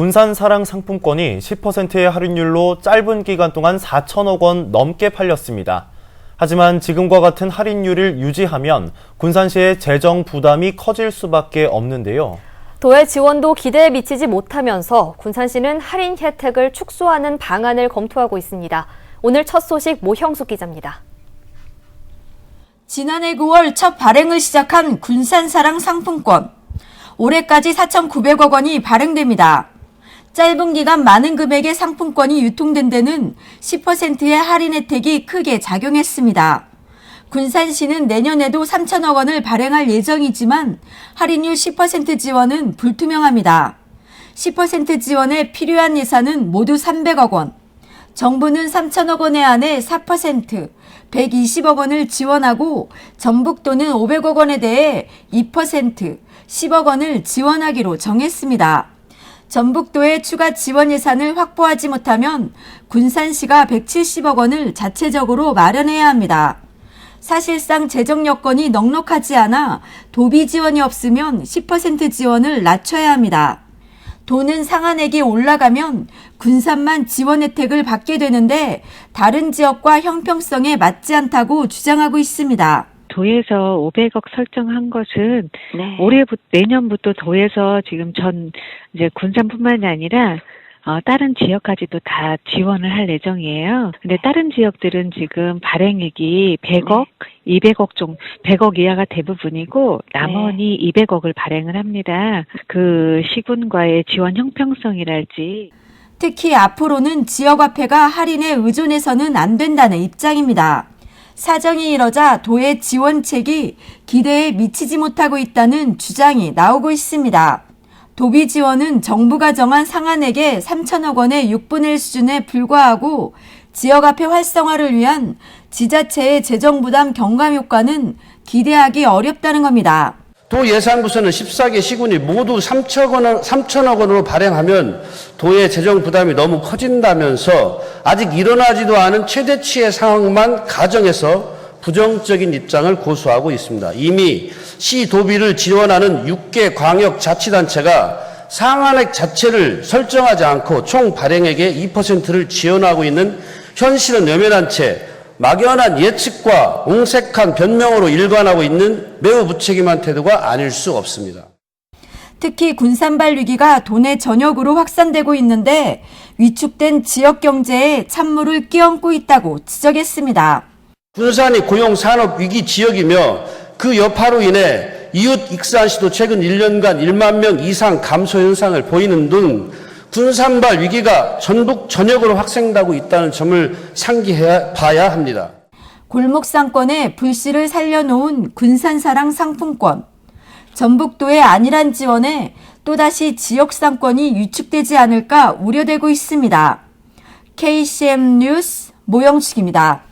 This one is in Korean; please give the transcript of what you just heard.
군산사랑 상품권이 10%의 할인율로 짧은 기간 동안 4천억 원 넘게 팔렸습니다. 하지만 지금과 같은 할인율을 유지하면 군산시의 재정 부담이 커질 수밖에 없는데요. 도의 지원도 기대에 미치지 못하면서 군산시는 할인 혜택을 축소하는 방안을 검토하고 있습니다. 오늘 첫 소식 모형숙 기자입니다. 지난해 9월 첫 발행을 시작한 군산사랑 상품권. 올해까지 4,900억 원이 발행됩니다. 짧은 기간 많은 금액의 상품권이 유통된 데는 10%의 할인 혜택이 크게 작용했습니다. 군산시는 내년에도 3천억 원을 발행할 예정이지만 할인율 10% 지원은 불투명합니다. 10% 지원에 필요한 예산은 모두 300억 원. 정부는 3천억 원에 한해 4%, 120억 원을 지원하고 전북도는 500억 원에 대해 2%, 10억 원을 지원하기로 정했습니다. 전북도의 추가 지원 예산을 확보하지 못하면 군산시가 170억 원을 자체적으로 마련해야 합니다. 사실상 재정 여건이 넉넉하지 않아 도비 지원이 없으면 10% 지원을 낮춰야 합니다. 도는 상한액이 올라가면 군산만 지원 혜택을 받게 되는데 다른 지역과 형평성에 맞지 않다고 주장하고 있습니다. 도에서 500억 설정한 것은 내년부터 도에서 지금 이제 군산뿐만이 아니라 다른 지역까지도 다 지원을 할 예정이에요. 근데 다른 지역들은 지금 발행액이 100억, 200억 정도, 100억 이하가 대부분이고 나머지 200억을 발행을 합니다. 그 시군과의 지원 형평성이랄지. 특히 앞으로는 지역화폐가 할인에 의존해서는 안 된다는 입장입니다. 사정이 이러자 도의 지원책이 기대에 미치지 못하고 있다는 주장이 나오고 있습니다. 도비 지원은 정부가 정한 상한액의 3천억 원의 6분의 1 수준에 불과하고 지역화폐 활성화를 위한 지자체의 재정 부담 경감 효과는 기대하기 어렵다는 겁니다. 도 예산부서는 14개 시군이 모두 3천억 원으로 발행하면 도의 재정 부담이 너무 커진다면서 아직 일어나지도 않은 최대치의 상황만 가정해서 부정적인 입장을 고수하고 있습니다. 이미 시 도비를 지원하는 6개 광역자치단체가 상한액 자체를 설정하지 않고 총 발행액의 2%를 지원하고 있는 현실은 외면한 채 막연한 예측과 옹색한 변명으로 일관하고 있는 매우 무책임한 태도가 아닐 수 없습니다. 특히 군산발 위기가 도내 전역으로 확산되고 있는데 위축된 지역 경제에 찬물을 끼얹고 있다고 지적했습니다. 군산이 고용 산업 위기 지역이며 그 여파로 인해 이웃 익산시도 최근 1년간 1만 명 이상 감소 현상을 보이는 등 군산발 위기가 전북 전역으로 확산되고 있다는 점을 상기해 봐야 합니다. 골목 상권에 불씨를 살려놓은 군산사랑 상품권. 전북도의 안일한 지원에 또다시 지역 상권이 위축되지 않을까 우려되고 있습니다. KCM 뉴스 모영숙입니다.